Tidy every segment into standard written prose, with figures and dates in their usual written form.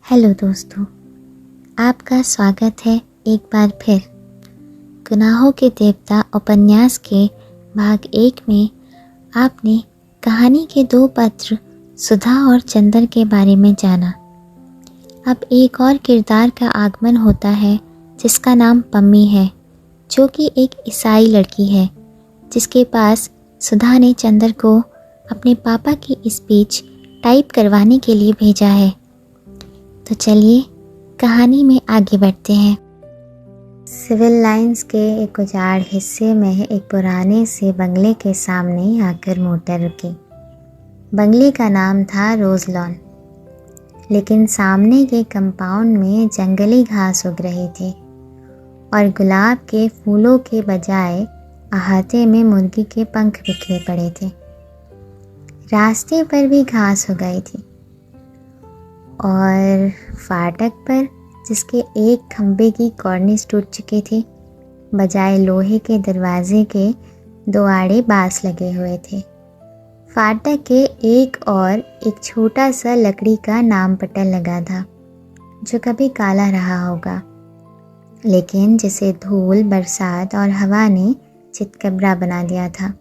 Hello दोस्तों, आपका स्वागत है एक बार फिर गुनाहों के देवता उपन्यास के भाग 1 में। आपने कहानी के 2 पात्र सुधा और चंदर के बारे में जाना। अब एक और किरदार का आगमन होता है जिसका नाम पम्मी है, जो कि एक ईसाई लड़की है जिसके पास सुधा ने चंदर को अपने पापा की स्पीच टाइप करवाने के लिए भेजा है। तो चलिए कहानी में आगे बढ़ते हैं। सिविल लाइंस के एक उजाड़ हिस्से में एक पुराने से बंगले के सामने आकर मोटर रुकी। बंगले का नाम था रोज लॉन, लेकिन सामने के कंपाउंड में जंगली घास उग रही थी और गुलाब के फूलों के बजाय अहाते में मुर्गी के पंख बिखरे पड़े थे। रास्ते पर भी घास हो गई थी और फाटक पर, जिसके एक खंबे की कॉर्निस टूट चुकी थी, बजाय लोहे के दरवाजे के 2 आड़े बांस लगे हुए थे। फाटक के एक और एक छोटा सा लकड़ी का नाम पटल लगा था, जो कभी काला रहा होगा, लेकिन जिसे धूल, बरसात और हवा ने चितकबरा बना दिया था।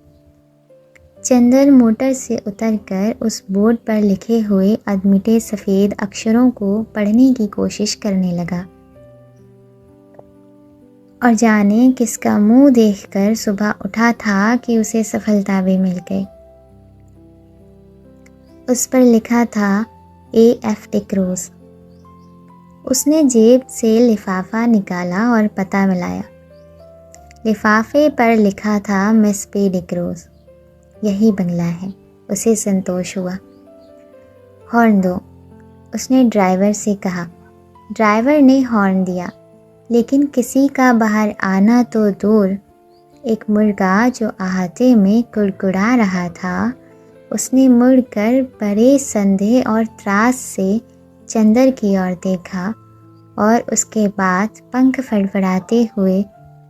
चंदर मोटर से उतरकर उस बोर्ड पर लिखे हुए अधमिटे सफ़ेद अक्षरों को पढ़ने की कोशिश करने लगा और जाने किसका मुंह देखकर सुबह उठा था कि उसे सफलता भी मिल गई। उस पर लिखा था AF डिक्रूज। उसने जेब से लिफाफा निकाला और पता मिलाया। लिफाफे पर लिखा था मिस P डिक्रूज। यही बंगला है। उसे संतोष हुआ। हॉर्न दो, उसने ड्राइवर से कहा। ड्राइवर ने हॉर्न दिया, लेकिन किसी का बाहर आना तो दूर। एक मुर्गा जो अहाते में कुड़कुड़ा रहा था, उसने मुड़कर बड़े संदेह और त्रास से चंदर की ओर देखा और उसके बाद पंख फड़फड़ाते हुए,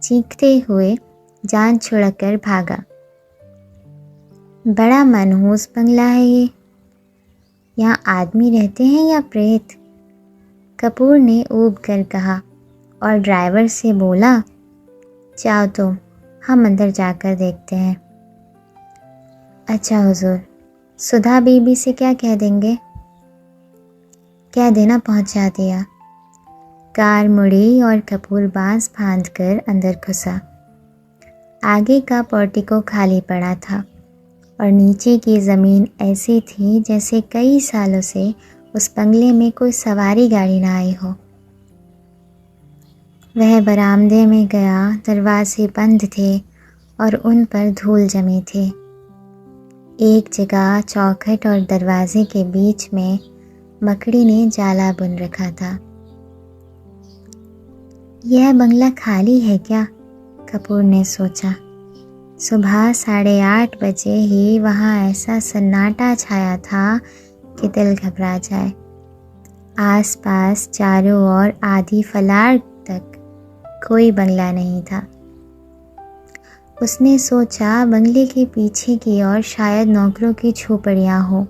चीखते हुए जान छुड़ाकर भागा। बड़ा मनहूस बंगला है ये। यहाँ आदमी रहते हैं या प्रेत? कपूर ने ऊब कर कहा और ड्राइवर से बोला, जाओ तुम, हम अंदर जाकर देखते हैं। अच्छा हुजूर, सुधा बीबी से क्या कह देंगे? कह देना पहुंचा दिया। कार मुड़ी और कपूर बांस फांदकर अंदर घुसा। आगे का पोर्टिको खाली पड़ा था और नीचे की ज़मीन ऐसी थी जैसे कई सालों से उस बंगले में कोई सवारी गाड़ी ना आई हो। वह बरामदे में गया। दरवाजे बंद थे और उन पर धूल जमी थी। एक जगह चौखट और दरवाजे के बीच में मकड़ी ने जाला बुन रखा था। यह बंगला खाली है क्या? कपूर ने सोचा। सुबह 8:30 बजे ही वहाँ ऐसा सन्नाटा छाया था कि दिल घबरा जाए। आसपास चारों ओर आधी फलाट तक कोई बंगला नहीं था। उसने सोचा बंगले के पीछे की ओर शायद नौकरों की झोपड़ियाँ हो।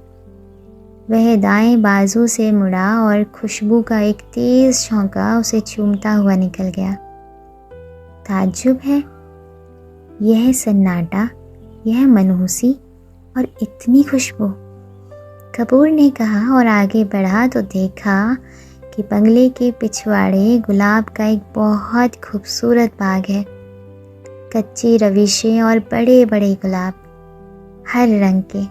वह दाएं बाजू से मुड़ा और खुशबू का एक तेज झोंका उसे चूमता हुआ निकल गया। ताज्जुब है, यह सन्नाटा, यह मनहूसी और इतनी खुशबू। कपूर ने कहा और आगे बढ़ा तो देखा कि बंगले के पिछवाड़े गुलाब का एक बहुत खूबसूरत बाग है। कच्ची रविशें और बड़े बड़े गुलाब, हर रंग के।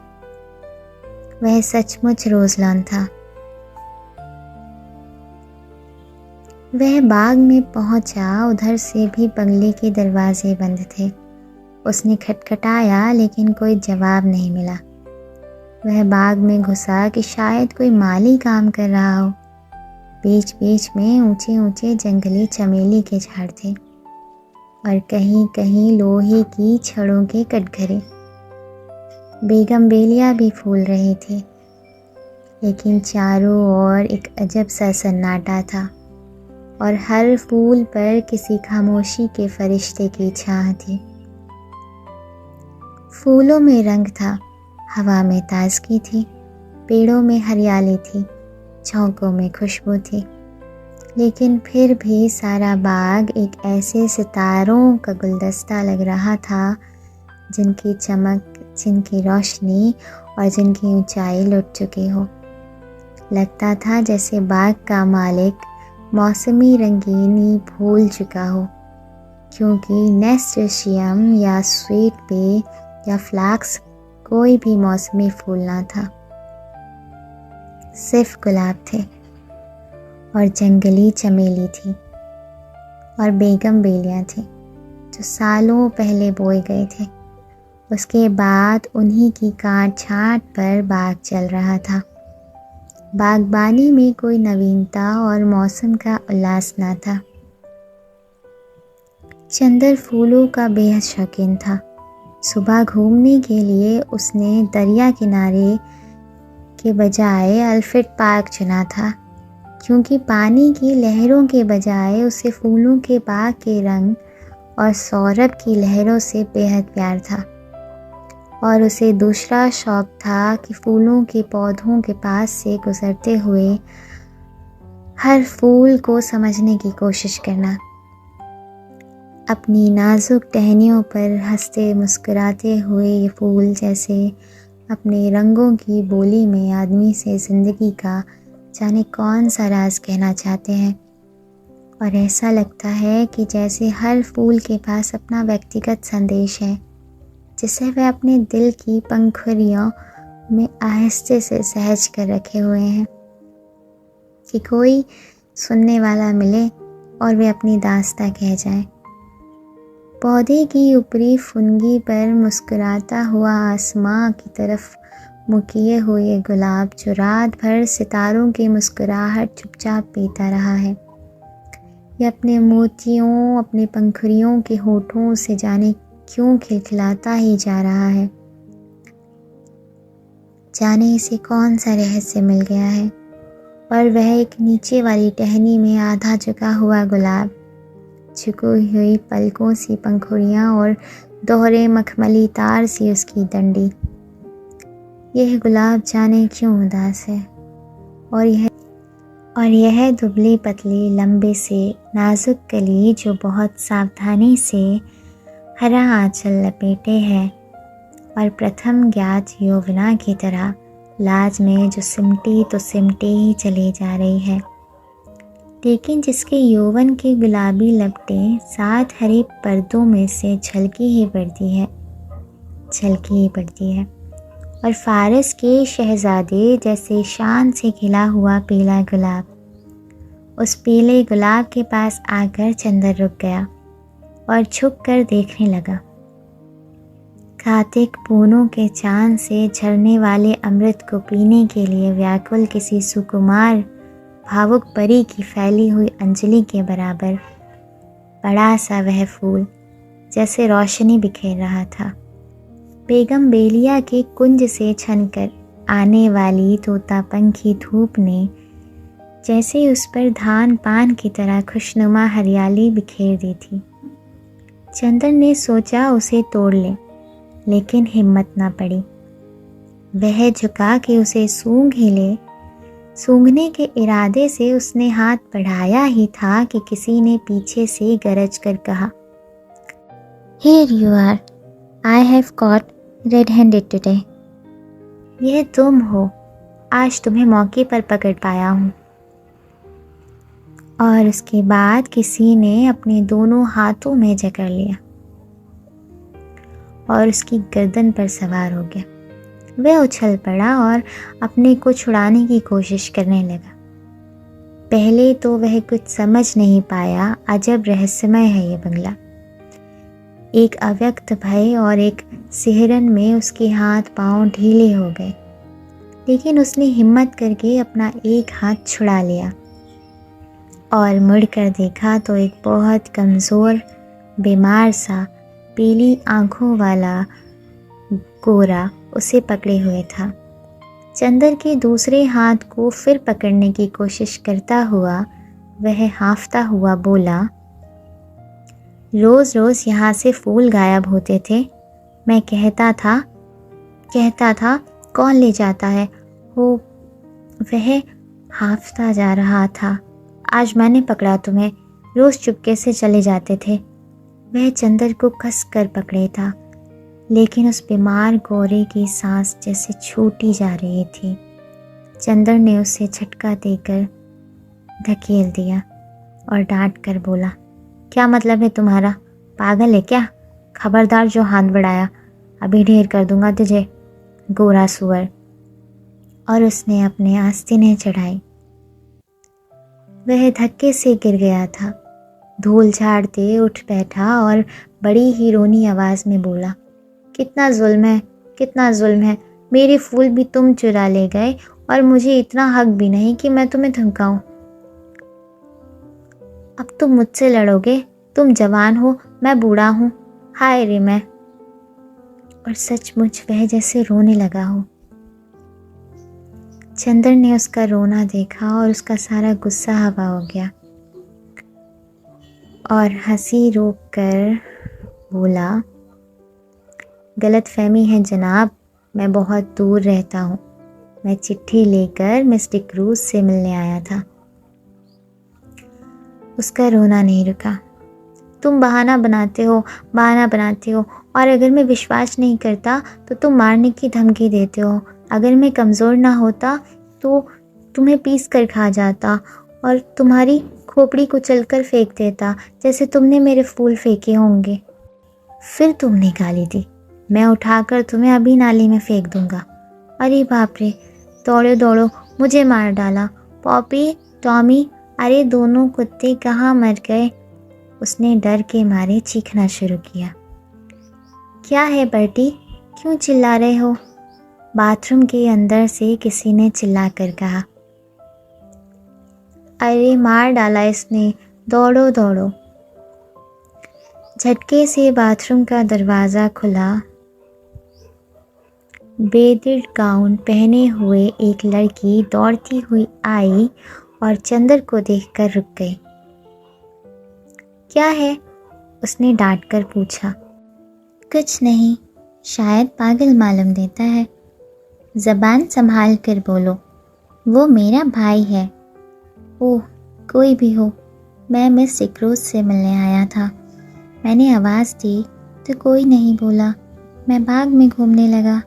वह सचमुच रोजलॉन था। वह बाग में पहुंचा। उधर से भी बंगले के दरवाजे बंद थे। उसने खटखटाया, लेकिन कोई जवाब नहीं मिला। वह बाग में घुसा कि शायद कोई माली काम कर रहा हो। बीच बीच में ऊंचे ऊंचे जंगली चमेली के झाड़ थे और कहीं कहीं लोहे की छड़ों के कटघरे। बेगमबेलिया भी फूल रही थी, लेकिन चारों ओर एक अजब सा सन्नाटा था और हर फूल पर किसी खामोशी के फरिश्ते की छाह थी। फूलों में रंग था, हवा में ताजगी थी, पेड़ों में हरियाली थी, झोंकों में खुशबू थी, लेकिन फिर भी सारा बाग एक ऐसे सितारों का गुलदस्ता लग रहा था जिनकी चमक, जिनकी रोशनी और जिनकी ऊंचाई लुट चुकी हो। लगता था जैसे बाग का मालिक मौसमी रंगीनी भूल चुका हो, क्योंकि नेस्टेशियम या स्वीट पे या फ्लैक्स कोई भी मौसमी फूल ना था। सिर्फ गुलाब थे और जंगली चमेली थी और बेगम बेलियाँ थी जो सालों पहले बोए गए थे। उसके बाद उन्हीं की काट छांट पर बाग चल रहा था। बागबानी में कोई नवीनता और मौसम का उल्लास ना था। चंदर फूलों का बेहद शौकीन था। सुबह घूमने के लिए उसने दरिया किनारे के बजाय अल्फ्रेड पार्क चुना था, क्योंकि पानी की लहरों के बजाय उसे फूलों के बाग के रंग और सौरभ की लहरों से बेहद प्यार था। और उसे दूसरा शौक था कि फूलों के पौधों के पास से गुजरते हुए हर फूल को समझने की कोशिश करना, अपनी नाजुक टहनियों पर हंसते मुस्कुराते हुए ये फूल जैसे अपने रंगों की बोली में आदमी से ज़िंदगी का जाने कौन सा राज कहना चाहते हैं। और ऐसा लगता है कि जैसे हर फूल के पास अपना व्यक्तिगत संदेश है, जिसे वह अपने दिल की पंखुड़ियों में आहिस्ते से सहज कर रखे हुए हैं, कि कोई सुनने वाला मिले और वे अपनी दास्तां कह जाए। पौधे की ऊपरी फुनगी पर मुस्कुराता हुआ आसमां की तरफ मुकिए हुए गुलाब जो रात भर सितारों की मुस्कुराहट चुपचाप पीता रहा है, यह अपने मोतियों, अपने पंखुड़ियों के होठों से जाने क्यों खिलखिलाता ही जा रहा है। जाने इसे कौन सा रहस्य मिल गया है। और वह एक नीचे वाली टहनी में आधा झुका हुआ गुलाब, झुकी हुई पलकों सी पंखुड़ियाँ और दोहरे मखमली तार सी उसकी डंडी। यह गुलाब जाने क्यों उदास है। और यह दुबली पतली लंबे से नाजुक कली जो बहुत सावधानी से हरा आंचल लपेटे है और प्रथम ज्ञात यौवना की तरह लाज में जो सिमटी तो सिमटे ही चली जा रही है, लेकिन जिसके यौवन के गुलाबी लपटें सात हरे पर्दों में से झलकी ही पड़ती है। और फारस के शहजादे जैसे शान से खिला हुआ पीला गुलाब, उस पीले गुलाब के पास आकर चंदर रुक गया और झुक कर देखने लगा। कार्तिक पूनों के चांद से झरने वाले अमृत को पीने के लिए व्याकुल किसी सुकुमार भावुक परी की फैली हुई अंजलि के बराबर बड़ा सा वह फूल जैसे रोशनी बिखेर रहा था। बेगम बेलिया के कुंज से छनकर आने वाली तोतापंखी धूप ने जैसे उस पर धान पान की तरह खुशनुमा हरियाली बिखेर दी थी। चंदर ने सोचा उसे तोड़ ले, लेकिन हिम्मत ना पड़ी। वह झुका के उसे सूंघ ही ले। सूंघने के इरादे से उसने हाथ बढ़ाया ही था कि किसी ने पीछे से गरज कर कहा, "Here you are. I have caught red-handed today." यह तुम हो, आज तुम्हें मौके पर पकड़ पाया हूँ। और उसके बाद किसी ने अपने दोनों हाथों में जकड़ लिया और उसकी गर्दन पर सवार हो गया। वह उछल पड़ा और अपने को छुड़ाने की कोशिश करने लगा। पहले तो वह कुछ समझ नहीं पाया। अजब रहस्यमय है ये बंगला। एक अव्यक्त भय और एक सिहरन में उसके हाथ पांव ढीले हो गए, लेकिन उसने हिम्मत करके अपना एक हाथ छुड़ा लिया और मुड़कर देखा तो एक बहुत कमज़ोर, बीमार सा, पीली आंखों वाला गोरा उसे पकड़े हुए था। चंदर के दूसरे हाथ को फिर पकड़ने की कोशिश करता हुआ वह हांफता हुआ बोला, "रोज़ रोज़ यहाँ से फूल गायब होते थे। मैं कहता था कौन ले जाता है? हो वह हांफता जा रहा था। आज मैंने पकड़ा तुम्हें, रोज चुपके से चले जाते थे। वह चंदर को कस कर पकड़े था, लेकिन उस बीमार गोरे की सांस जैसे छूटी जा रही थी। चंदर ने उसे झटका देकर धकेल दिया और डांट कर बोला, क्या मतलब है तुम्हारा? पागल है क्या? खबरदार जो हाथ बढ़ाया, अभी ढेर कर दूंगा तुझे, गोरा सुअर। और उसने अपने आस्तीनें चढ़ाई। वह धक्के से गिर गया था। धूल झाड़ते उठ बैठा और बड़ी ही रोनी आवाज में बोला, कितना जुल्म है, कितना जुल्म है। मेरे फूल भी तुम चुरा ले गए और मुझे इतना हक भी नहीं कि मैं तुम्हें धमकाऊं। अब तुम मुझसे लड़ोगे? तुम जवान हो, मैं बूढ़ा हूं। हाय रे मैं। और सचमुच वह जैसे रोने लगा हो। चंदर ने उसका रोना देखा और उसका सारा गुस्सा हवा हो गया और हंसी रोक कर बोला, गलतफहमी है जनाब, मैं बहुत दूर रहता हूँ। मैं चिट्ठी लेकर मिस्टर क्रूज से मिलने आया था। उसका रोना नहीं रुका। तुम बहाना बनाते हो, बहाना बनाते हो, और अगर मैं विश्वास नहीं करता तो तुम मारने की धमकी देते हो। अगर मैं कमज़ोर ना होता तो तुम्हें पीस कर खा जाता और तुम्हारी खोपड़ी कुचल कर फेंक देता, जैसे तुमने मेरे फूल फेंके होंगे। फिर तुमने गाली दी, मैं उठाकर तुम्हें अभी नाली में फेंक दूंगा। अरे बाप रे, दौड़ो दौड़ो, मुझे मार डाला। पॉपी, टॉमी, अरे दोनों कुत्ते कहाँ मर गए? उसने डर के मारे चीखना शुरू किया। क्या है बर्टी, क्यों चिल्ला रहे हो? बाथरूम के अंदर से किसी ने चिल्लाकर कहा। अरे मार डाला इसने, दौड़ो दौड़ो। झटके से बाथरूम का दरवाज़ा खुला। बेदिल गाउन पहने हुए एक लड़की दौड़ती हुई आई और चंदर को देखकर रुक गई। क्या है? उसने डांट कर पूछा। कुछ नहीं, शायद पागल मालूम देता है। ज़बान संभाल कर बोलो, वो मेरा भाई है। ओह, कोई भी हो, मैं मिस क्रूज से मिलने आया था। मैंने आवाज़ दी तो कोई नहीं बोला। मैं बाग में घूमने लगा,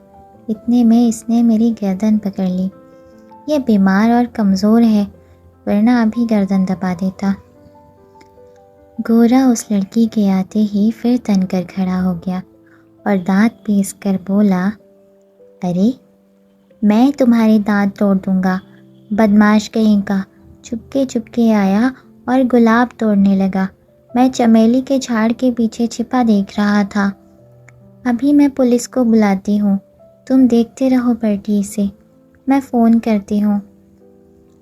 इतने में इसने मेरी गर्दन पकड़ ली। यह बीमार और कमज़ोर है, वरना अभी गर्दन दबा देता। गोरा उस लड़की के आते ही फिर तनकर खड़ा हो गया और दांत पीस कर बोला, अरे मैं तुम्हारे दांत तोड़ दूंगा, बदमाश कहीं का। चुपके चुपके आया और गुलाब तोड़ने लगा। मैं चमेली के झाड़ के पीछे छिपा देख रहा था। अभी मैं पुलिस को बुलाती हूँ, तुम देखते रहो बर्टी से, मैं फ़ोन करती हूँ।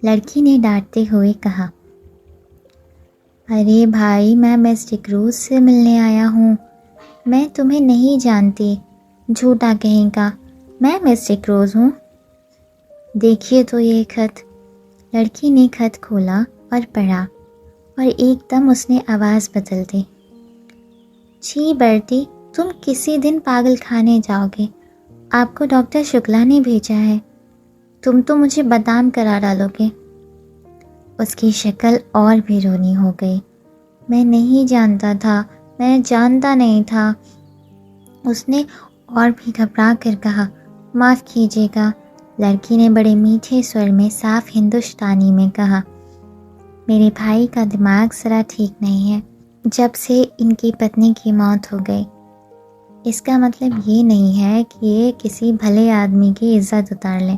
लड़की ने डांटते हुए कहा। अरे भाई, मैं मिस्टर क्रूज से मिलने आया हूँ, मैं तुम्हें नहीं जानती, झूठा कहीं का। मैं मिस्टर क्रूज हूँ। देखिए तो ये खत। लड़की ने खत खोला और पढ़ा और एकदम उसने आवाज़ बदल दी। छी बर्टी, तुम किसी दिन पागल खाने जाओगे। आपको डॉक्टर शुक्ला ने भेजा है। तुम तो मुझे बदनाम करा डालोगे। उसकी शक्ल और भी रोनी हो गई। मैं नहीं जानता था, मैं जानता नहीं था। उसने और भी घबरा कर कहा। माफ़ कीजिएगा। लड़की ने बड़े मीठे स्वर में साफ हिंदुस्तानी में कहा। मेरे भाई का दिमाग ज़रा ठीक नहीं है, जब से इनकी पत्नी की मौत हो गई। इसका मतलब ये नहीं है कि ये किसी भले आदमी की इज्जत उतार ले।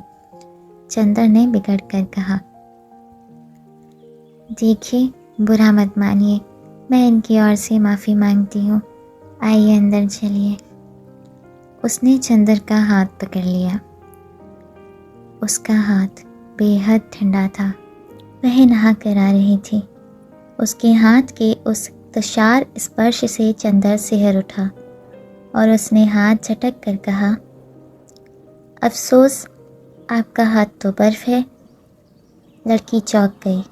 चंदर ने बिगड़ कर कहा। देखिए, बुरा मत मानिए, मैं इनकी ओर से माफ़ी मांगती हूँ। आइए अंदर चलिए। उसने चंदर का हाथ पकड़ लिया। उसका हाथ बेहद ठंडा था। वह नहा कर आ रही थी। उसके हाथ के उस तुषार स्पर्श से चंदर सिहर उठा और उसने हाथ झटक कर कहा, अफसोस, आपका हाथ तो बर्फ है। लड़की चौंक गई।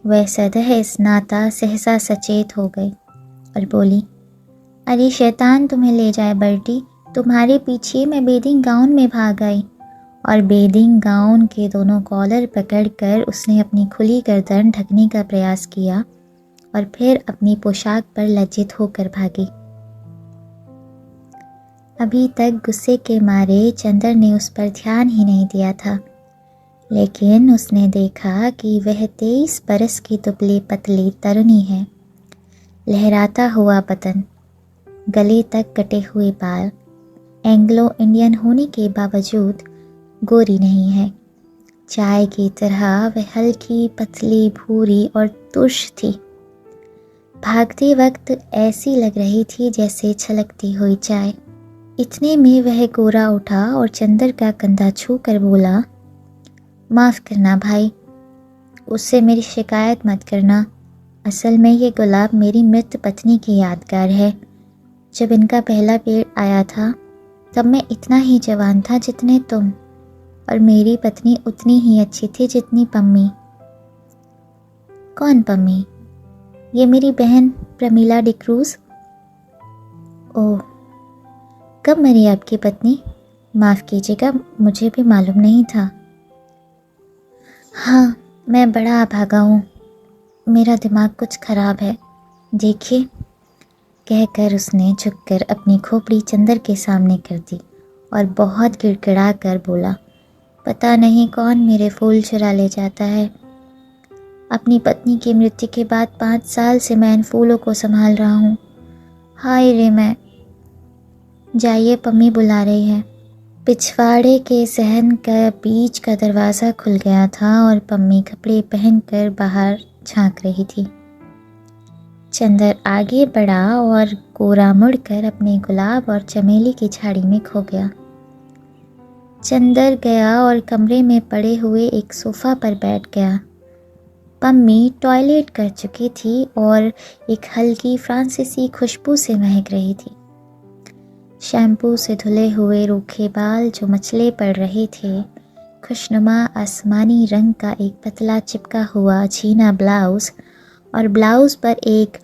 वह सदैह स्नाता सहसा सचेत हो गई और बोली, अरे शैतान तुम्हें ले जाए बर्टी, तुम्हारे पीछे मैं बेदिंग गाउन में भाग आई और बेडिंग गाउन के दोनों कॉलर पकड़कर उसने अपनी खुली गर्दन ढकने का प्रयास किया और फिर अपनी पोशाक पर लज्जित होकर भागी। अभी तक गुस्से के मारे चंदर ने उस पर ध्यान ही नहीं दिया था, लेकिन उसने देखा कि वह 23 बरस की दुबली पतली तरुणी है। लहराता हुआ बदन, गले तक कटे हुए बाल, एंग्लो इंडियन होने के बावजूद गोरी नहीं है। चाय की तरह वह हल्की पतली भूरी और तुर्श थी। भागते वक्त ऐसी लग रही थी जैसे छलकती हुई चाय। इतने में वह गोरा उठा और चंदर का कंधा छू कर बोला, माफ़ करना भाई, उससे मेरी शिकायत मत करना। असल में ये गुलाब मेरी मृत पत्नी की यादगार है। जब इनका पहला पेड़ आया था तब मैं इतना ही जवान था जितने तुम, और मेरी पत्नी उतनी ही अच्छी थी जितनी पम्मी। कौन पम्मी? ये मेरी बहन प्रमीला डिक्रूज। ओह, कब मरी आपकी पत्नी? माफ़ कीजिएगा, मुझे भी मालूम नहीं था। हाँ, मैं बड़ा अभागा हूँ, मेरा दिमाग कुछ ख़राब है, देखिए, कहकर उसने झुककर अपनी खोपड़ी चंदर के सामने कर दी और बहुत गिड़गिड़ा कर बोला, पता नहीं कौन मेरे फूल चुरा ले जाता है। अपनी पत्नी की मृत्यु के बाद 5 साल से मैं इन फूलों को संभाल रहा हूँ। हाय रे मैं। जाइए, पम्मी बुला रही है। पिछवाड़े के सहन का बीच का दरवाज़ा खुल गया था और पम्मी कपड़े पहनकर बाहर झांक रही थी। चंदर आगे बढ़ा और गोरा मुड़कर अपने गुलाब और चमेली की झाड़ी में खो गया। चंदर गया और कमरे में पड़े हुए एक सोफ़ा पर बैठ गया। पम्मी टॉयलेट कर चुकी थी और एक हल्की फ्रांसीसी खुशबू से महक रही थी। शैम्पू से धुले हुए रूखे बाल जो मचले पड़ रहे थे, खुशनुमा आसमानी रंग का एक पतला चिपका हुआ छीना ब्लाउज़ और ब्लाउज़ पर एक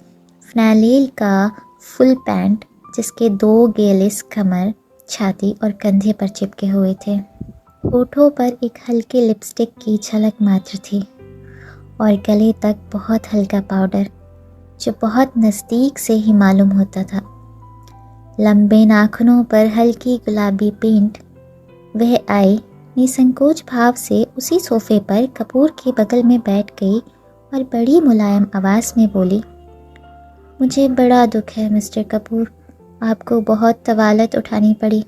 फ्लैनेल का फुल पैंट जिसके 2 गेलिस कमर, छाती और कंधे पर चिपके हुए थे। होठों पर एक हल्की लिपस्टिक की झलक मात्र थी और गले तक बहुत हल्का पाउडर जो बहुत नज़दीक से ही मालूम होता था। लंबे नाखूनों पर हल्की गुलाबी पेंट। वह आई, निसंकोच भाव से उसी सोफे पर कपूर के बगल में बैठ गई और बड़ी मुलायम आवाज़ में बोली, मुझे बड़ा दुख है मिस्टर कपूर, आपको बहुत तवालत उठानी पड़ी।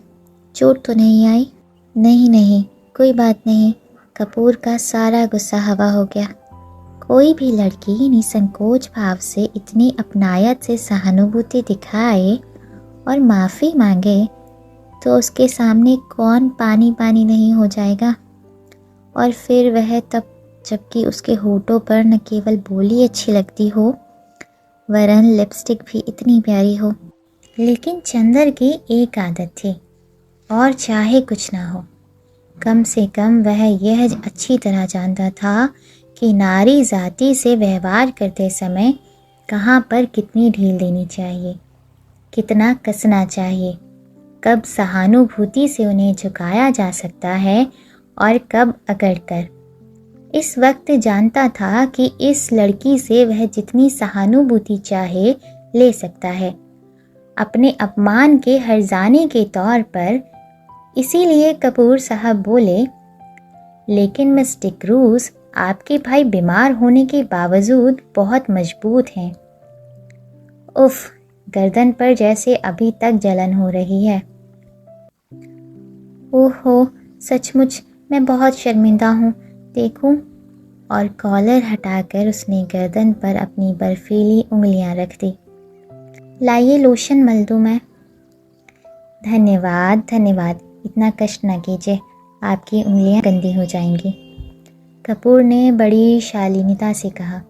चोट तो नहीं आई? नहीं नहीं, कोई बात नहीं। कपूर का सारा गुस्सा हवा हो गया। कोई भी लड़की निसंकोच भाव से इतनी अपनायत से सहानुभूति दिखाए और माफ़ी मांगे तो उसके सामने कौन पानी पानी नहीं हो जाएगा। और फिर वह तब जबकि उसके होठों पर न केवल बोली अच्छी लगती हो वरन लिपस्टिक भी इतनी प्यारी हो। लेकिन चंदर की एक आदत थी, और चाहे कुछ ना हो, कम से कम वह यह अच्छी तरह जानता था कि नारी जाति से व्यवहार करते समय कहाँ पर कितनी ढील देनी चाहिए, कितना कसना चाहिए, कब सहानुभूति से उन्हें झुकाया जा सकता है और कब अकड़कर। इस वक्त जानता था कि इस लड़की से वह जितनी सहानुभूति चाहे ले सकता है, अपने अपमान के हर्जाने के तौर पर। इसीलिए कपूर साहब बोले, लेकिन मिस डिक्रूज, आपके भाई बीमार होने के बावजूद बहुत मजबूत हैं। उफ, गर्दन पर जैसे अभी तक जलन हो रही है। ओहो, सचमुच मैं बहुत शर्मिंदा हूँ, देखूं? और कॉलर हटाकर उसने गर्दन पर अपनी बर्फीली उंगलियां रख दी। लाइए लोशन मल दूं मैं? धन्यवाद धन्यवाद, इतना कष्ट न कीजिए, आपकी उंगलियां गंदी हो जाएंगी, कपूर ने बड़ी शालीनता से कहा।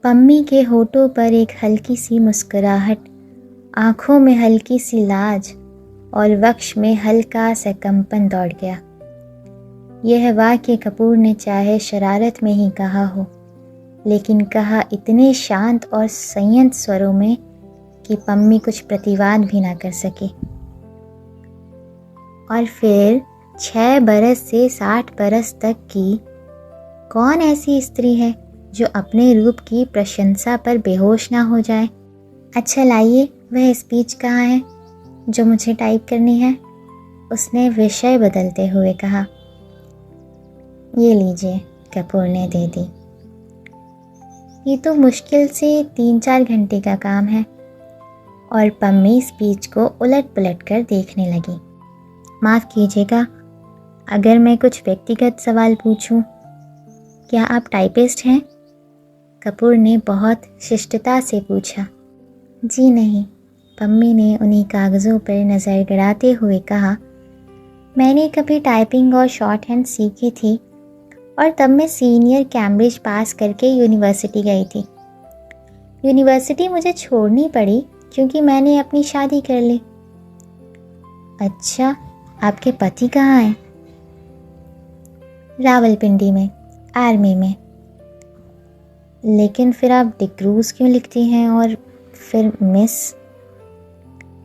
पम्मी के होठों पर एक हल्की सी मुस्कुराहट, आंखों में हल्की सी लाज और वक्ष में हल्का सा कंपन दौड़ गया। यह वाक्य कपूर ने चाहे शरारत में ही कहा हो, लेकिन कहा इतने शांत और संयत स्वरों में कि पम्मी कुछ प्रतिवाद भी ना कर सकी। और फिर 6 बरस से 60 बरस तक की कौन ऐसी स्त्री है जो अपने रूप की प्रशंसा पर बेहोश ना हो जाए। अच्छा लाइए, वह स्पीच कहाँ है जो मुझे टाइप करनी है? उसने विषय बदलते हुए कहा। ये लीजिए, कपूर ने दे दी। ये तो मुश्किल से 3-4 घंटे का काम है। और पम्मी स्पीच को उलट पुलट कर देखने लगी। माफ़ कीजिएगा, अगर मैं कुछ व्यक्तिगत सवाल पूछूं, क्या आप टाइपिस्ट हैं? कपूर ने बहुत शिष्टता से पूछा। जी नहीं, पम्मी ने उन्हीं कागज़ों पर नज़र गड़ाते हुए कहा। मैंने कभी टाइपिंग और शॉर्ट हैंड सीखी थी और तब मैं सीनियर कैम्ब्रिज पास करके यूनिवर्सिटी गई थी। यूनिवर्सिटी मुझे छोड़नी पड़ी क्योंकि मैंने अपनी शादी कर ली। अच्छा, आपके पति कहाँ हैं? रावलपिंडी में, आर्मी में। लेकिन फिर आप डिक्रूज क्यों लिखती हैं और फिर मिस?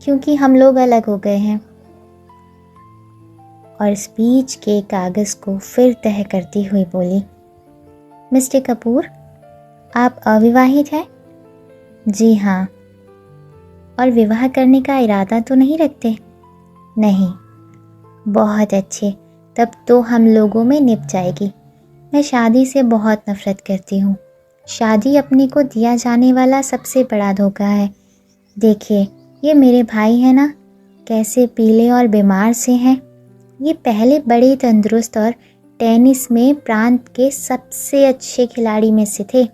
क्योंकि हम लोग अलग हो गए हैं। और स्पीच के कागज़ को फिर तह करती हुई बोली, मिस्टर कपूर, आप अविवाहित हैं? जी हाँ। और विवाह करने का इरादा तो नहीं रखते? नहीं। बहुत अच्छे, तब तो हम लोगों में निभ जाएगी। मैं शादी से बहुत नफरत करती हूँ। शादी अपने को दिया जाने वाला सबसे बड़ा धोखा है। देखिए, ये मेरे भाई हैं ना, कैसे पीले और बीमार से हैं। ये पहले बड़े तंदुरुस्त और टेनिस में प्रांत के सबसे अच्छे खिलाड़ी में से थे।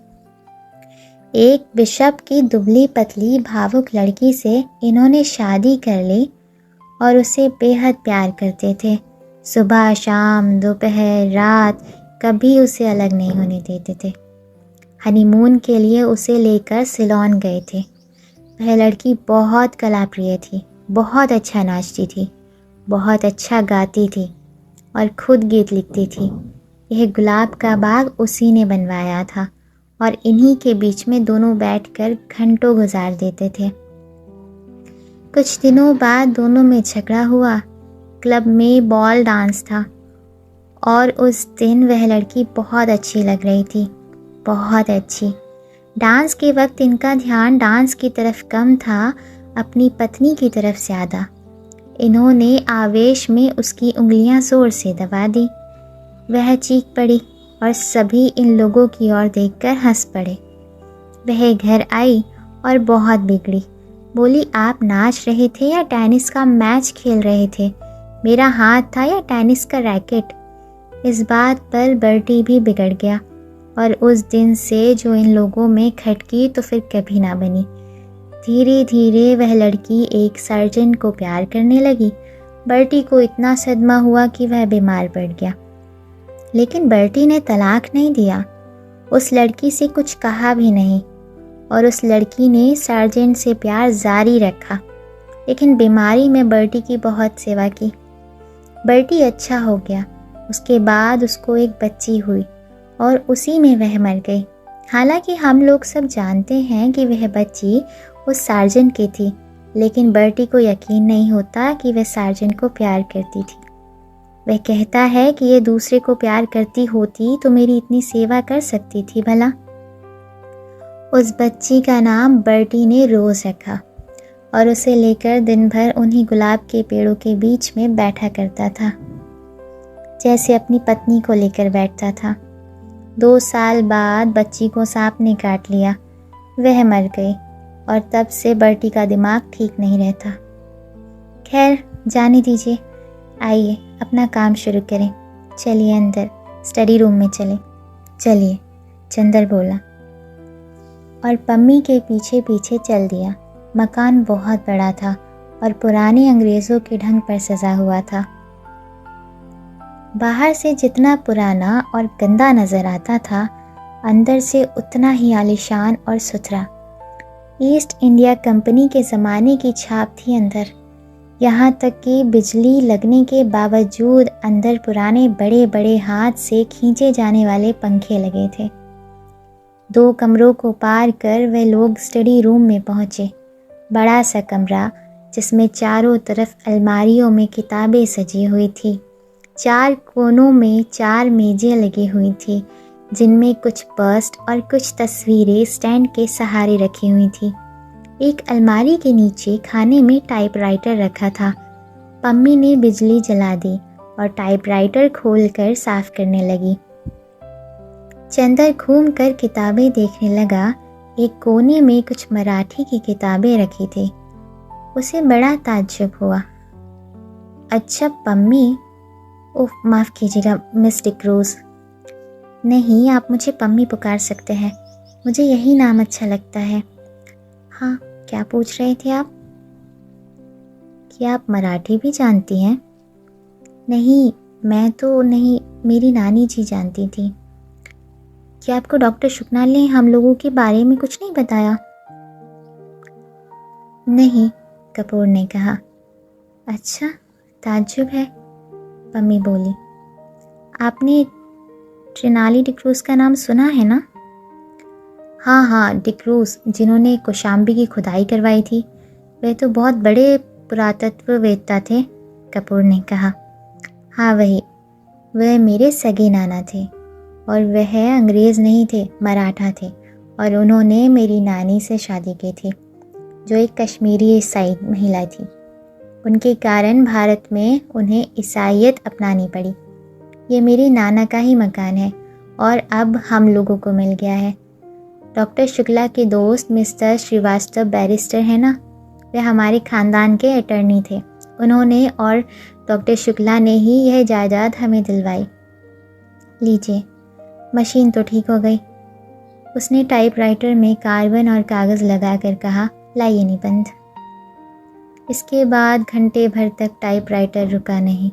एक बिशप की दुबली पतली भावुक लड़की से इन्होंने शादी कर ली और उसे बेहद प्यार करते थे। सुबह शाम दोपहर रात कभी उसे अलग नहीं होने देते थे। हनीमून के लिए उसे लेकर सिलोन गए थे। वह लड़की बहुत कलाप्रिय थी, बहुत अच्छा नाचती थी, बहुत अच्छा गाती थी और खुद गीत लिखती थी। यह गुलाब का बाग उसी ने बनवाया था और इन्हीं के बीच में दोनों बैठकर घंटों गुजार देते थे। कुछ दिनों बाद दोनों में झगड़ा हुआ। क्लब में बॉल डांस था और उस दिन वह लड़की बहुत अच्छी लग रही थी, बहुत अच्छी। डांस के वक्त इनका ध्यान डांस की तरफ कम था, अपनी पत्नी की तरफ ज़्यादा। इन्होंने आवेश में उसकी उंगलियां जोर से दबा दी। वह चीख पड़ी और सभी इन लोगों की ओर देखकर हंस पड़े। वह घर आई और बहुत बिगड़ी। बोली, आप नाच रहे थे या टेनिस का मैच खेल रहे थे? मेरा हाथ था या टेनिस का रैकेट? इस बात पर बर्टी भी बिगड़ गया और उस दिन से जो इन लोगों में खटकी तो फिर कभी ना बनी। धीरे धीरे वह लड़की एक सर्जन को प्यार करने लगी। बर्टी को इतना सदमा हुआ कि वह बीमार पड़ गया, लेकिन बर्टी ने तलाक नहीं दिया, उस लड़की से कुछ कहा भी नहीं और उस लड़की ने सर्जेंट से प्यार जारी रखा। लेकिन बीमारी में बर्टी की बहुत सेवा की। बर्टी अच्छा हो गया। उसके बाद उसको एक बच्ची हुई और उसी में वह मर गई। हालांकि हम लोग सब जानते हैं कि वह बच्ची उस सार्जन की थी, लेकिन बर्टी को यकीन नहीं होता कि वह सार्जन को प्यार करती थी। वह कहता है कि ये दूसरे को प्यार करती होती तो मेरी इतनी सेवा कर सकती थी भला। उस बच्ची का नाम बर्टी ने रोज रखा और उसे लेकर दिन भर उन्हीं गुलाब के पेड़ों के बीच में बैठा करता था, जैसे अपनी पत्नी को लेकर बैठता था। 2 साल बाद बच्ची को सांप ने काट लिया, वह मर गई और तब से बर्टी का दिमाग ठीक नहीं रहता। खैर, जाने दीजिए, आइए अपना काम शुरू करें। चलिए अंदर स्टडी रूम में चलें। चलिए, चंदर बोला और पम्मी के पीछे पीछे चल दिया। मकान बहुत बड़ा था और पुराने अंग्रेज़ों के ढंग पर सजा हुआ था। बाहर से जितना पुराना और गंदा नज़र आता था, अंदर से उतना ही आलीशान और सुथरा। ईस्ट इंडिया कंपनी के ज़माने की छाप थी अंदर। यहाँ तक कि बिजली लगने के बावजूद अंदर पुराने बड़े बड़े हाथ से खींचे जाने वाले पंखे लगे थे। 2 कमरों को पार कर वे लोग स्टडी रूम में पहुँचे। बड़ा सा कमरा जिसमें चारों तरफ अलमारियों में किताबें सजी हुई थी। 4 कोनों में 4 मेजें लगी हुई थी, जिनमें कुछ पर्स और कुछ तस्वीरें स्टैंड के सहारे रखी हुई थी। एक अलमारी के नीचे खाने में टाइपराइटर रखा था। पम्मी ने बिजली जला दी और टाइपराइटर खोलकर साफ करने लगी। चंदर घूमकर किताबें देखने लगा। एक कोने में कुछ मराठी की किताबें रखी थी। उसे बड़ा ताज्जुब हुआ। अच्छा पम्मी, ओह माफ़ कीजिएगा मिस डिक्रूज़। नहीं, आप मुझे पम्मी पुकार सकते हैं, मुझे यही नाम अच्छा लगता है। हाँ, क्या पूछ रहे थे आप? क्या आप मराठी भी जानती हैं? नहीं, मैं तो नहीं, मेरी नानी जी जानती थी। क्या आपको डॉक्टर शुक्ला ने हम लोगों के बारे में कुछ नहीं बताया? नहीं, कपूर ने कहा। अच्छा, ताज्जुब है, पम्मी बोली। आपने ट्रिनाली डिक्रूज़ का नाम सुना है ना? हाँ हाँ, डिक्रूज़, जिन्होंने कौशाम्बी की खुदाई करवाई थी। वे तो बहुत बड़े पुरातत्ववेत्ता थे, कपूर ने कहा। हाँ वही, वह मेरे सगे नाना थे और वह अंग्रेज़ नहीं थे, मराठा थे, और उन्होंने मेरी नानी से शादी की थी, जो एक कश्मीरी ईसाई महिला थी। उनके कारण भारत में उन्हें ईसाईयत अपनानी पड़ी। ये मेरी नाना का ही मकान है और अब हम लोगों को मिल गया है। डॉक्टर शुक्ला के दोस्त मिस्टर श्रीवास्तव बैरिस्टर हैं ना, वे हमारे ख़ानदान के अटर्नी थे। उन्होंने और डॉक्टर शुक्ला ने ही यह जायदाद हमें दिलवाई। लीजिए, मशीन तो ठीक हो गई। उसने टाइपराइटर में कार्बन और कागज़ लगाकर कहा, लाइए निबंध। इसके बाद घंटे भर तक टाइपराइटर रुका नहीं।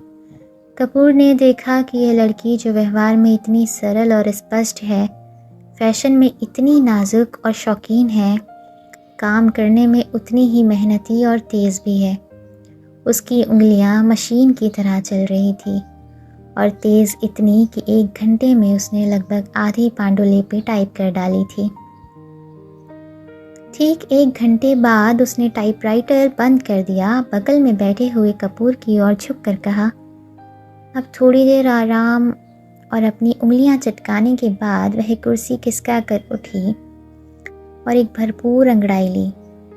कपूर ने देखा कि यह लड़की जो व्यवहार में इतनी सरल और स्पष्ट है, फैशन में इतनी नाजुक और शौकीन है, काम करने में उतनी ही मेहनती और तेज़ भी है। उसकी उंगलियां मशीन की तरह चल रही थी और तेज़ इतनी कि 1 घंटे में उसने लगभग आधी पांडुलिपि टाइप कर डाली थी। ठीक 1 घंटे बाद उसने टाइपराइटर बंद कर दिया। बगल में बैठे हुए कपूर की ओर झुककर कहा, अब थोड़ी देर आराम और अपनी उंगलियां चटकाने के बाद वह कुर्सी खिसका कर उठी और एक भरपूर अंगड़ाई ली।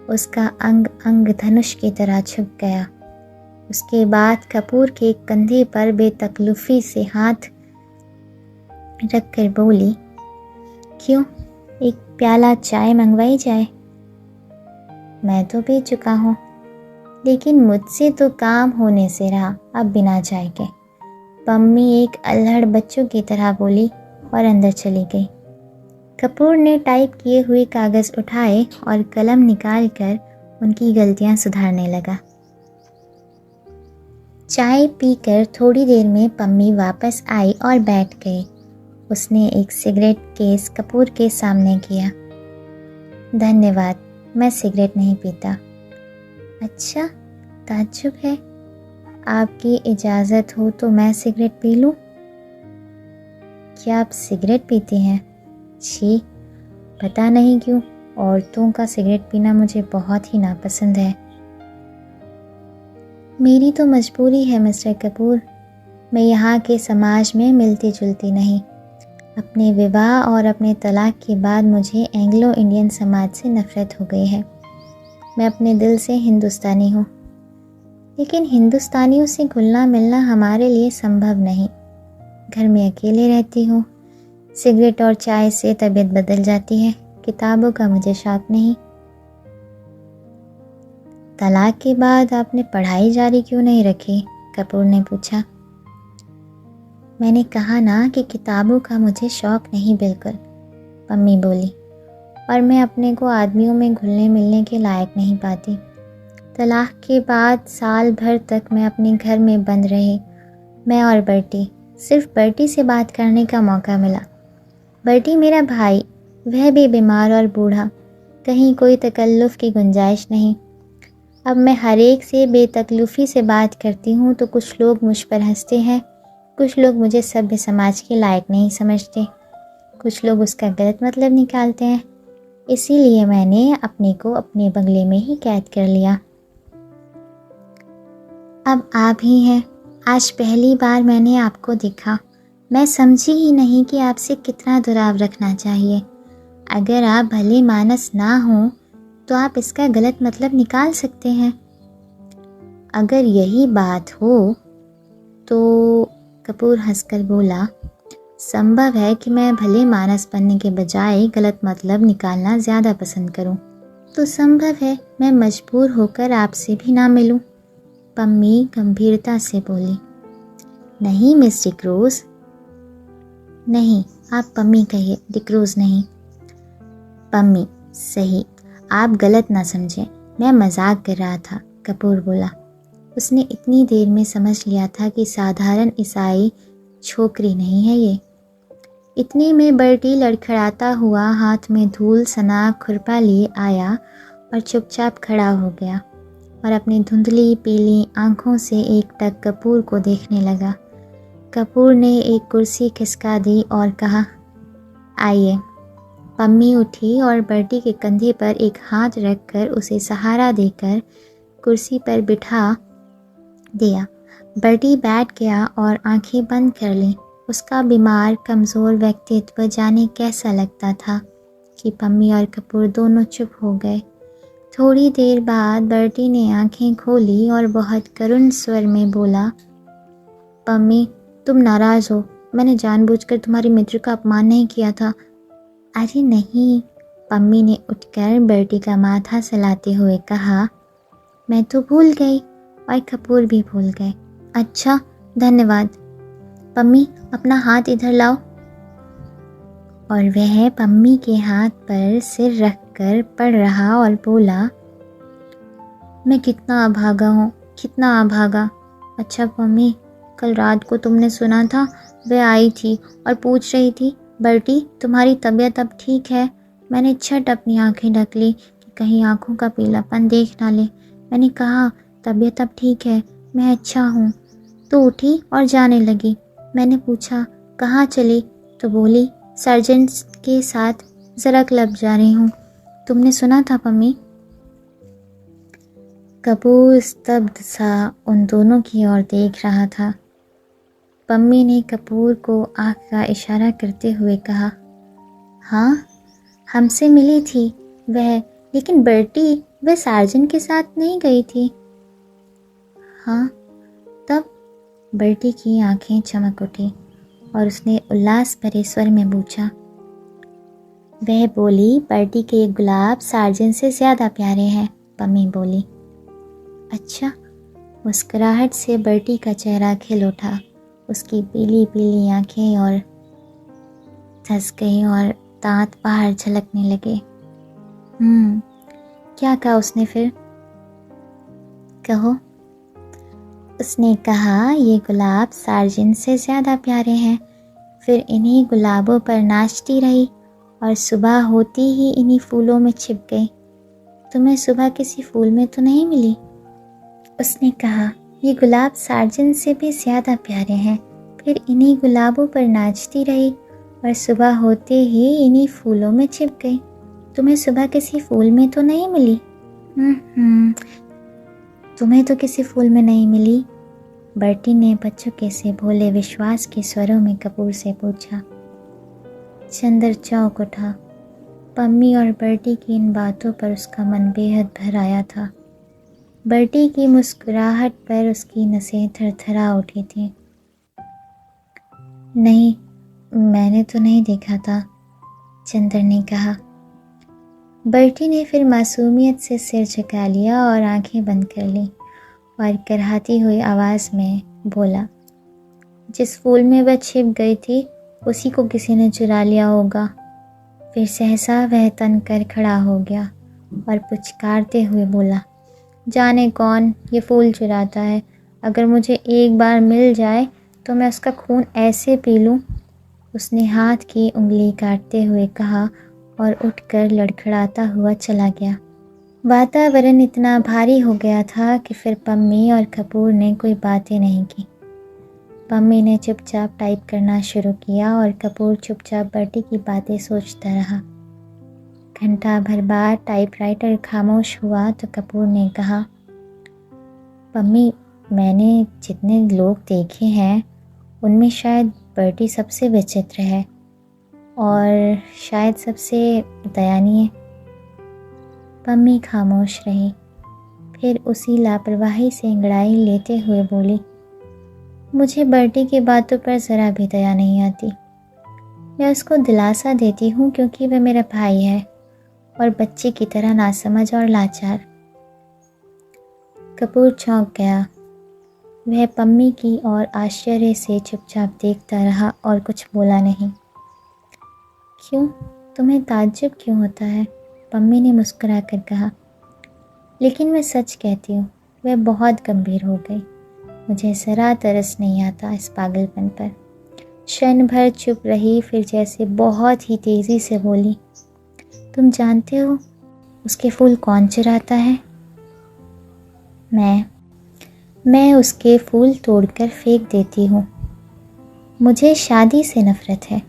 उसका अंग अंग धनुष की तरह छुप गया। उसके बाद कपूर के कंधे पर बेतकल्लुफ़ी से हाथ रखकर बोली, क्यों, एक प्याला चाय मंगवाई जाए? मैं तो पी चुका हूँ, लेकिन मुझसे तो काम होने से रहा, अब बिना चाय के। पम्मी एक अल्हड़ बच्चों की तरह बोली और अंदर चली गई। कपूर ने टाइप किए हुए कागज़ उठाए और कलम निकालकर उनकी गलतियां सुधारने लगा। चाय पीकर थोड़ी देर में पम्मी वापस आई और बैठ गई। उसने एक सिगरेट केस कपूर के सामने किया। धन्यवाद, मैं सिगरेट नहीं पीता। अच्छा, ताज्जुब है, आपकी इजाज़त हो तो मैं सिगरेट पी लूँ? क्या आप सिगरेट पीती हैं? छी, पता नहीं क्यों औरतों का सिगरेट पीना मुझे बहुत ही नापसंद है। मेरी तो मजबूरी है मिस्टर कपूर, मैं यहाँ के समाज में मिलती जुलती नहीं। अपने विवाह और अपने तलाक के बाद मुझे एंग्लो इंडियन समाज से नफ़रत हो गई है। मैं अपने दिल से हिंदुस्तानी हूँ, लेकिन हिंदुस्तानियों से घुलना मिलना हमारे लिए संभव नहीं। घर में अकेले रहती हूँ। सिगरेट और चाय से तबीयत बदल जाती है। किताबों का मुझे शौक नहीं। तलाक के बाद आपने पढ़ाई जारी क्यों नहीं रखी? कपूर ने पूछा। मैंने कहा ना कि किताबों का मुझे शौक नहीं बिल्कुल, पम्मी बोली, और मैं अपने को आदमियों में घुलने मिलने के लायक नहीं पाती। तलाक के बाद साल भर तक मैं अपने घर में बंद रही। मैं और बर्टी, सिर्फ बर्टी से बात करने का मौका मिला। बर्टी मेरा भाई, वह भी बीमार और बूढ़ा, कहीं कोई तकल्लुफ़ की गुंजाइश नहीं। अब मैं हर एक से बेतकल्लुफ़ी से बात करती हूँ तो कुछ लोग मुझ पर हंसते हैं, कुछ लोग मुझे सभ्य समाज के लायक नहीं समझते, कुछ लोग उसका गलत मतलब निकालते हैं। इसीलिए मैंने अपने को अपने बंगले में ही कैद कर लिया। अब आप ही हैं, आज पहली बार मैंने आपको देखा। मैं समझी ही नहीं कि आपसे कितना दुराव रखना चाहिए। अगर आप भले मानस ना हो तो आप इसका गलत मतलब निकाल सकते हैं। अगर यही बात हो तो कपूर हंसकर बोला, संभव है कि मैं भले मानस बनने के बजाय गलत मतलब निकालना ज़्यादा पसंद करूं। तो संभव है मैं मजबूर होकर आपसे भी ना मिलूं। पम्मी गंभीरता से बोली। नहीं मिस डिक्रूज़। नहीं, आप पम्मी कहिए, डिक्रूज़ नहीं। पम्मी, सही। आप गलत ना समझें, मैं मजाक कर रहा था, कपूर बोला। उसने इतनी देर में समझ लिया था कि साधारण ईसाई छोकरी नहीं है ये। इतने में बर्टी लड़खड़ाता हुआ हाथ में धूल सना खुरपा लिए आया और चुपचाप खड़ा हो गया और अपनी धुंधली पीली आंखों से एकटक कपूर को देखने लगा। कपूर ने एक कुर्सी खिसका दी और कहा, आइए। पम्मी उठी और बर्टी के कंधे पर एक हाथ रखकर उसे सहारा देकर कुर्सी पर बिठा दिया। बर्टी बैठ गया और आंखें बंद कर लीं। उसका बीमार कमज़ोर व्यक्तित्व जाने कैसा लगता था कि पम्मी और कपूर दोनों चुप हो गए। थोड़ी देर बाद बर्टी ने आंखें खोली और बहुत करुण स्वर में बोला, पम्मी, तुम नाराज़ हो। मैंने जानबूझकर तुम्हारे मित्र का अपमान नहीं किया था। अरे नहीं, पम्मी ने उठकर बर्टी का माथा सहलाते हुए कहा, मैं तो भूल गई और कपूर भी भूल गए। अच्छा, धन्यवाद। पम्मी, अपना हाथ इधर लाओ। और वह पम्मी के हाथ पर सिर रखकर पढ़ रहा और बोला, मैं कितना अभागा हूँ, कितना अभागा। अच्छा पम्मी, कल रात को तुमने सुना था वह आई थी और पूछ रही थी, बर्टी तुम्हारी तबीयत अब ठीक है? मैंने झट अपनी आंखें ढक ली कि कहीं आंखों का पीलापन देख ना ले। मैंने कहा, तबीयत अब ठीक है, मैं अच्छा हूँ। तो उठी और जाने लगी। मैंने पूछा, कहाँ चली? तो बोली, सर्जेंट के साथ ज़रा क्लब जा रही हूँ। तुमने सुना था पम्मी? कपूर स्तब्ध सा उन दोनों की ओर देख रहा था। पम्मी ने कपूर को आँख का इशारा करते हुए कहा, हाँ, हमसे मिली थी वह, लेकिन बर्टी वह सार्जेंट के साथ नहीं गई थी। हाँ, तब? बर्टी की आंखें चमक उठी और उसने उल्लास भरे स्वर में पूछा। वह बोली, बर्टी के ये गुलाब सार्जेंट से ज़्यादा प्यारे हैं। पम्मी बोली। अच्छा। मुस्कुराहट से बर्टी का चेहरा खिल उठा। उसकी पीली पीली आंखें और धंस गई और दांत बाहर झलकने लगे। क्या कहा उसने फिर? कहो। उसने कहा, ये गुलाब सार्जेंट से ज़्यादा प्यारे हैं। फिर इन्हीं गुलाबों पर नाचती रही और सुबह होती ही इन्हीं फूलों में छिप गई। तुम्हें सुबह किसी फूल में तो नहीं मिली? उसने कहा, ये गुलाब सार्जेंट से भी ज़्यादा प्यारे हैं। फिर इन्हीं गुलाबों पर नाचती रही और सुबह होते ही इन्हीं फूलों में छिप गई। तुम्हें सुबह किसी फूल में तो नहीं मिली? तुम्हें तो किसी फूल में नहीं मिली? बर्टी ने बच्चों से भोले विश्वास के स्वरों में कपूर से पूछा। चंदर चौंक उठा। पम्मी और बर्टी की इन बातों पर उसका मन बेहद भर आया था। बर्टी की मुस्कुराहट पर उसकी नसें थरथरा उठी थीं। नहीं, मैंने तो नहीं देखा था, चंदर ने कहा। बर्टी ने फिर मासूमियत से सिर झुका लिया और आंखें बंद कर लीं और करहाती हुई आवाज़ में बोला, जिस फूल में वह छिप गई थी उसी को किसी ने चुरा लिया होगा। फिर सहसा वह तन कर खड़ा हो गया और पुचकारते हुए बोला, जाने कौन ये फूल चुराता है। अगर मुझे एक बार मिल जाए तो मैं उसका खून ऐसे पी लूँ। उसने हाथ की उंगली काटते हुए कहा और उठकर लड़खड़ाता हुआ चला गया। वातावरण इतना भारी हो गया था कि फिर पम्मी और कपूर ने कोई बातें नहीं की। पम्मी ने चुपचाप टाइप करना शुरू किया और कपूर चुपचाप बर्टी की बातें सोचता रहा। घंटा भर बाद टाइपराइटर खामोश हुआ तो कपूर ने कहा, पम्मी, मैंने जितने लोग देखे हैं उनमें शायद बर्टी सबसे विचित्र है और शायद सबसे दयनीय। पम्मी खामोश रही, फिर उसी लापरवाही से अंगड़ाई लेते हुए बोली, मुझे बर्टी की बातों पर ज़रा भी दया नहीं आती। मैं उसको दिलासा देती हूँ क्योंकि वह मेरा भाई है और बच्चे की तरह नासमझ और लाचार। कपूर चौंक गया। वह पम्मी की ओर आश्चर्य से चुपचाप देखता रहा और कुछ बोला नहीं। क्यों, तुम्हें ताज्जुब क्यों होता है? पम्मी ने मुस्कुरा कर कहा। लेकिन मैं सच कहती हूँ, वह बहुत गंभीर हो गई। मुझे ज़रा तरस नहीं आता इस पागलपन पर। क्षण भर चुप रही, फिर जैसे बहुत ही तेज़ी से बोली, तुम जानते हो उसके फूल कौन चुराता है? मैं उसके फूल तोड़कर फेंक देती हूँ। मुझे शादी से नफ़रत है।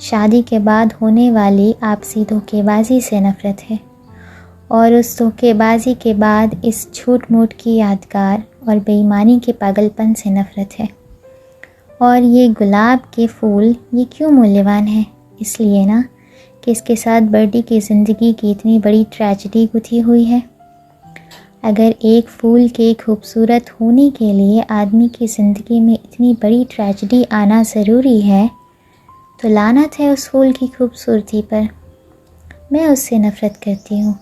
शादी के बाद होने वाली आपसी धोखेबाजी से नफ़रत है और उस धोखेबाजी के बाद इस झूठ मूठ की यादगार और बेईमानी के पागलपन से नफ़रत है। और ये गुलाब के फूल, ये क्यों मूल्यवान है? इसलिए ना कि इसके साथ बर्टी की ज़िंदगी की इतनी बड़ी ट्रेजेडी गुथी हुई है। अगर एक फूल के खूबसूरत होने के लिए आदमी की ज़िंदगी में इतनी बड़ी ट्रेजेडी आना ज़रूरी है तो लानत है उस फूल की खूबसूरती पर। मैं उससे नफ़रत करती हूँ,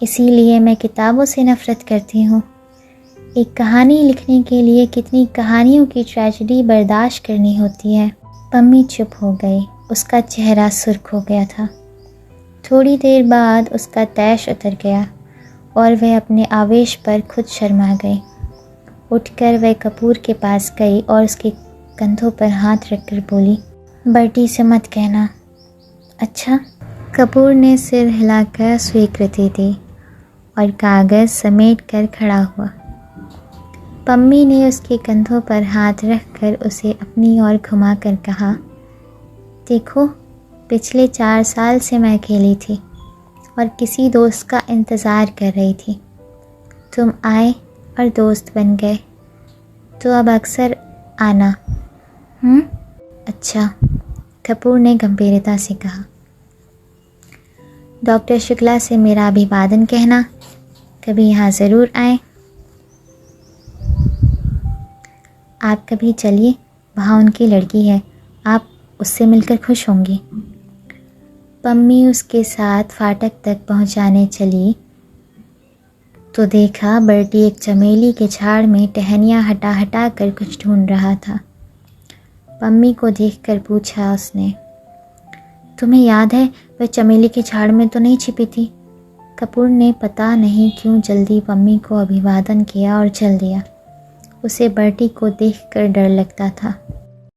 इसीलिए मैं किताबों से नफ़रत करती हूँ। एक कहानी लिखने के लिए कितनी कहानियों की ट्रेजेडी बर्दाश्त करनी होती है। पम्मी चुप हो गई, उसका चेहरा सुर्ख हो गया था। थोड़ी देर बाद उसका तैश उतर गया और वह अपने आवेश पर खुद शर्मा गई। उठकर वह कपूर के पास गई और उसके कंधों पर हाथ रखकर बोली, बर्टी से मत कहना। अच्छा। कपूर ने सिर हिलाकर स्वीकृति दी और कागज़ समेट कर खड़ा हुआ। पम्मी ने उसके कंधों पर हाथ रखकर उसे अपनी ओर घुमाकर कहा, देखो, पिछले 4 साल से मैं अकेली थी और किसी दोस्त का इंतज़ार कर रही थी। तुम आए और दोस्त बन गए, तो अब अक्सर आना। अच्छा, कपूर ने गंभीरता से कहा। डॉक्टर शुक्ला से मेरा अभिवादन कहना, कभी यहाँ ज़रूर आए। आप कभी चलिए, वहाँ उनकी लड़की है, आप उससे मिलकर खुश होंगी। पम्मी उसके साथ फाटक तक पहुँचाने चली तो देखा बर्टी एक चमेली के झाड़ में टहनियाँ हटा हटा कर कुछ ढूंढ रहा था। पम्मी को देखकर पूछा उसने, तुम्हें याद है वह चमेली के झाड़ में तो नहीं छिपी थी? कपूर ने पता नहीं क्यों जल्दी पम्मी को अभिवादन किया और चल दिया। उसे बर्टी को देखकर डर लगता था।